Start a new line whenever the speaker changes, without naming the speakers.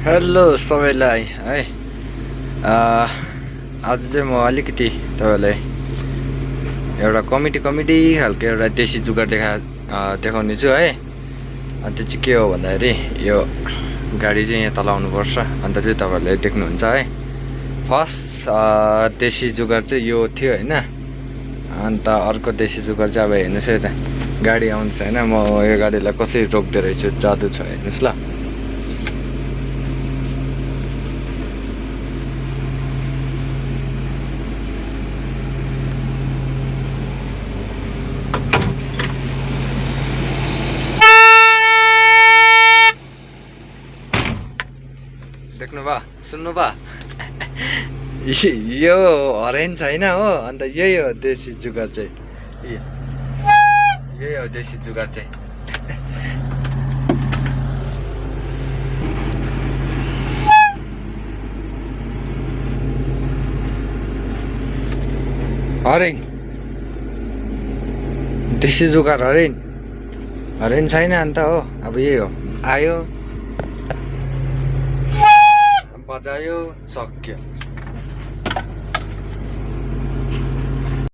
Hello सबैलाई है। आज चाहिँ म अलिकति तपाईँलाई एउटा कमेडी खालको एउटा देशी जुगाड देखाउने छु है। अन्त चाहिँ के हो भन्दाखेरि यो गाडी चाहिँ यहाँ तलाउनुपर्छ। अन्त चाहिँ तपाईँहरूले देख्नुहुन्छ है। फर्स्ट देशी जुगाड चाहिँ यो थियो होइन। अन्त अर्को देशी जुगाड चाहिँ अब हेर्नुहोस् है, यता गाडी आउँछ होइन। म यो गाडीलाई कसरी रोक्दो रहेछु, जादु छ हेर्नुहोस् ल। देख्नुभयो, सुन्नुभयो? यो हरेन छैन हो। अन्त यही हो देशी जुगाड चाहिँ, यही हो देशी जुगाड चाहिँ। हरेन देशी जुगाड, हरेन छैन। अन्त हो अब यही हो, आयो बजायो सक्यो।